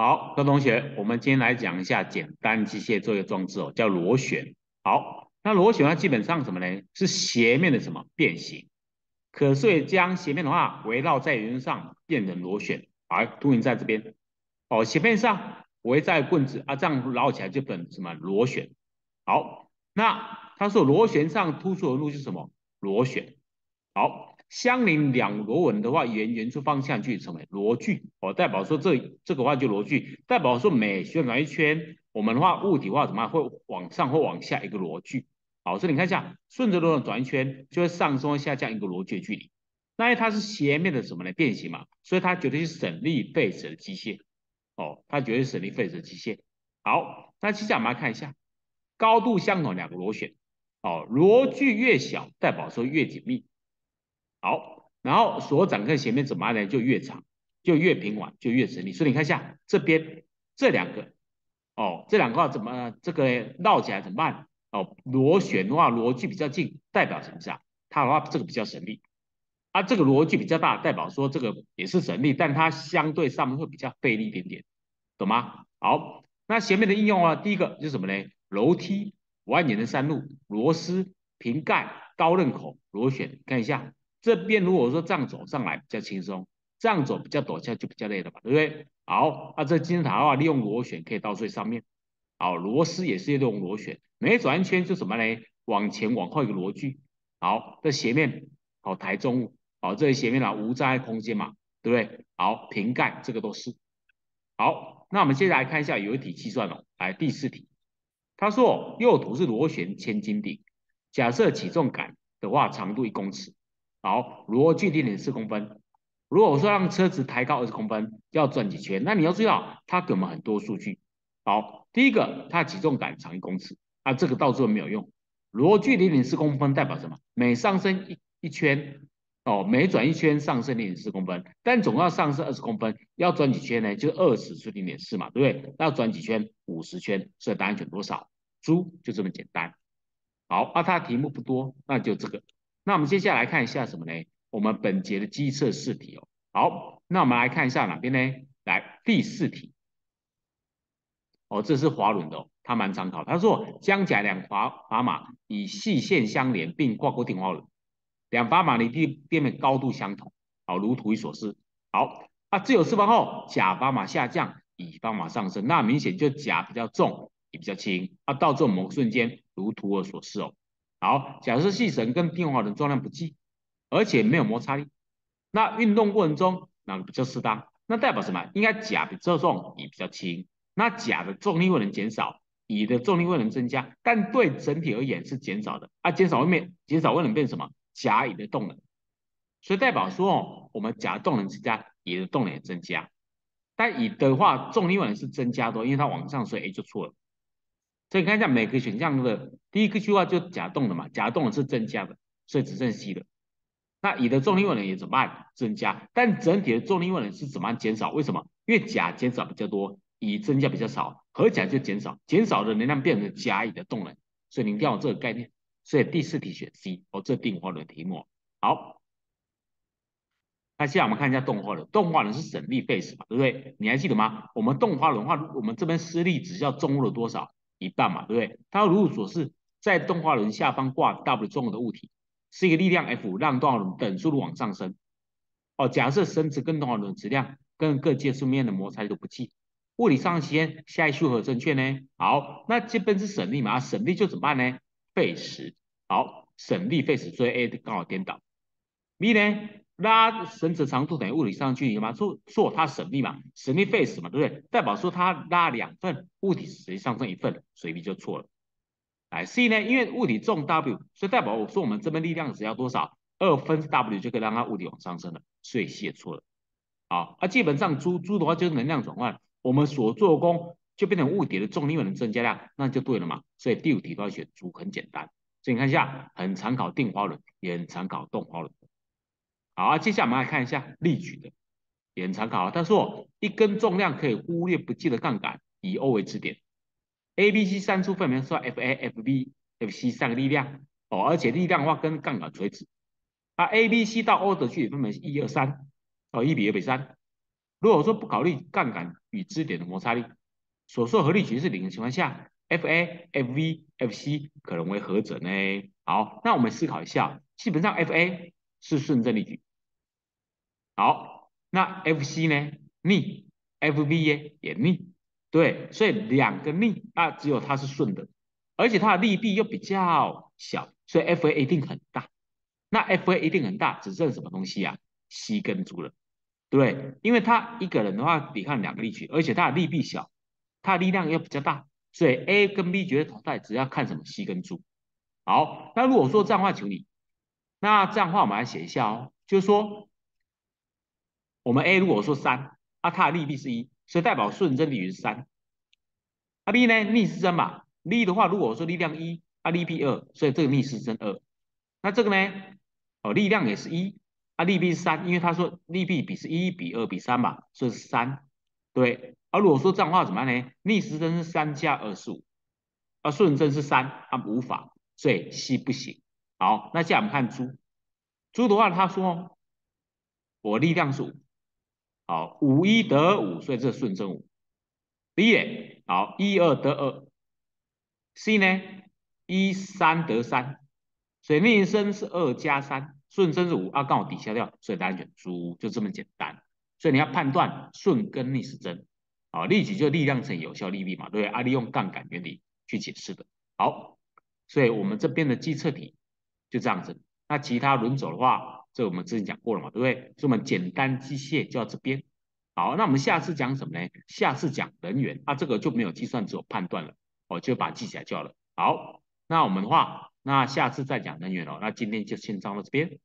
好，各位同学，我们今天来讲一下简单机械作业装置哦，叫螺旋。好，那螺旋它基本上什么呢？是斜面的什么变形，所以将斜面的话围绕在圆上变成螺旋，好，图形在这边。哦，斜面上围在棍子啊，这样绕起来就变成什么螺旋。好，那他说螺旋上突出的路是什么？螺旋。好，相邻两螺纹的话，沿圆出方向去成为螺距，哦，代表说这个话就螺距，代表说每旋转一圈，我们的话物体的话怎么样会往上或往下一个螺距。好，所以你看一下，顺着螺纹转一圈，就会上升或下降一个螺距的距离。那因为它是斜面的什么呢？变形嘛，所以它绝对是省力费时的机械。哦，它绝对是省力费时的机械。好，那接下来我们来看一下，高度相同两个螺旋，哦，螺距越小，代表说越紧密。好，然后所展开斜面怎么样呢？就越长，就越平缓，就越省力。所以你看一下这边这两个，哦，这两个话怎么这个绕起来怎么办？哦，螺旋的话螺距比较近，代表什么事啊？它的话这个比较省力，啊，这个螺距比较大，代表说这个也是省力，但它相对上面会比较费力一点点，懂吗？好，那前面的应用啊，第一个就是什么呢？楼梯、蜿蜒的山路、螺丝、瓶盖、刀刃口、螺旋，看一下这边如果说这样走上来比较轻松，这样走比较陡下就比较累了嘛，对不对？好，那这金字塔的话，利用螺旋可以到最上面。好，螺丝也是利用螺旋，每转一圈就什么呢？往前往后一个螺距。好，这斜面好抬重物，好，这里斜面啊无障碍空间嘛，对不对？好，瓶盖这个都是。好，那我们接下来看一下有一题计算哦，来第四题，他说右图是螺旋千斤顶，假设起重杆的话长度1公尺，好，螺距0.4公分。如果我说让车子抬高20公分，要转几圈？那你要知道，它给我们很多数据。好，第一个，它起重杆长1公尺，啊，这个到最后没有用。螺距0.4公分代表什么？每上升一圈，哦，每转一圈上升0.4公分，但总要上升20公分，要转几圈呢？就20除0.4嘛，对不对？那要转几圈？50圈，所以答案选多少？猪，就这么简单。好，那它的题目不多，那就这个。那我们接下来看一下什么呢？我们本节的机测试题哦。好，那我们来看一下哪边呢？来第四题。哦，这是滑轮的哦，它蛮常考。他说将甲两砝码以细线相连并挂钩定滑轮，两砝码离地面高度相同，好，如图一所示。好，啊，自由释放后，甲砝码下降，乙砝码上升，那明显就甲比较重，乙比较轻。啊，到这某个瞬间，如图二所示哦。好，假设细绳跟定滑轮重量不济，而且没有摩擦力，那运动过程中哪个比较适当？那代表什么？应该甲比较重，乙比较轻。那甲的重力位能减少，乙的重力位能增加，但对整体而言是减少的啊，减少位能变什么？甲乙的动能，所以代表说哦，我们甲的动能增加，乙的动能也增加，但乙的话重力位能是增加的，因为它往上，所以 A 就错了。所以你看一下每个选项的第一个句话就甲动的嘛，甲动的是增加的，所以只剩 C 的。那乙的重力位能也怎么办？增加，但整体的重力位能是怎么样减少？为什么？因为甲减少比较多，乙增加比较少，合起来就减少，减少的能量变成甲乙的动能，所以你一定要有这个概念。所以第四题选 C，哦，这定化论题目。好，那现在我们看一下动画轮，动画轮是省力费时嘛，对不对？你还记得吗？我们动画轮的话，我们这边施力只要重物的多少一半嘛，对不对？它如所示，在动画轮下方挂 W 重的物体，是一个力量 F 让动画轮等速度往上升。哦，假设绳子跟动画轮质量跟各接触面的摩擦力都不济，物理上先下一句何正确呢？好，那这边是省力嘛，省力就怎么办呢？费时。好，省力费时，所以 A 刚好颠倒。B 呢，拉绳子长度等于物理上距离嘛，说它省力嘛，省力费时嘛，对不对？代表说它拉2份，物体实际上剩1份，所以 B 就错了。来 C 呢，因为物体重 W，所以代表我说我们这边力量只要多少，2分 W 就可以让它物体往上升了，所以 C 也错了。好，那基本上猪的话就是能量转换，我们所做的功就变成物体的重力能增加量，那就对了嘛。所以第五题都要选猪，很简单。所以你看一下，很常考定滑轮，也很常考动滑轮。好啊，接下来我们来看一下例举的，也很参考。他说，一根重量可以忽略不计的杠杆，以 O 为支点，A、B、C 三处分别是 FA、FB、FC 三个力量哦，而且力量的话跟杠杆垂直。啊，A、B、C 到 O 的距离分别是1、2、3哦，1比2比3。如果说不考虑杠杆与支点的摩擦力，所受合力矩是零的情况下，FA、FV、FC 可能为何者呢？好，那我们思考一下，基本上 FA 是顺正力矩，好，那 FC 呢逆，FV 也逆，对，所以两个逆，那只有它是顺的，而且它的力臂又比较小，所以 FA 一定很大。那 FA 一定很大，只剩什么东西啊？C 跟猪了，对不对？因为他一个人的话抵抗两个力矩，而且他的力臂小，他的力量又比较大，所以 A 跟 B 绝对淘汰，只要看什么 C 跟猪。好，那如果说这样的话，求你，那这样的话我们来写一下哦，就是说我们 A 如果说三，啊，它的力臂是一，所以代表顺针比是三。啊 B 呢逆时针嘛，力的话如果说力量一，啊力臂二，所以这个逆时针二。那这个呢，哦力量也是一，啊力臂是三，因为他说力臂比是一比二比三嘛，所以是三。对，而如果说这样的话怎么样呢？逆时针是三加25，啊顺针是三，啊无法，所以 C 不行。好，那接下来我们看猪，猪的话他说我力量是五，好五一得五，所以这顺针五。B 嘞，好一二得二，C 呢一三得三，所以逆声是二加三，顺声是五，啊刚好抵消掉，所以答案选猪，就这么简单。所以你要判断顺跟逆时针，啊力矩就力量乘以有效力臂嘛，对不对？啊利用杠杆原理去解释的。好，所以我们这边的基测题就这样子。那其他轮走的话，这我们之前讲过了嘛，对不对？所以我们简单机械就到这边。好，那我们下次讲什么呢？下次讲能源，啊，这个就没有计算，只有判断了，哦，就把它记起来就好了。好，那我们的话，那下次再讲能源哦。那今天就先上到这边。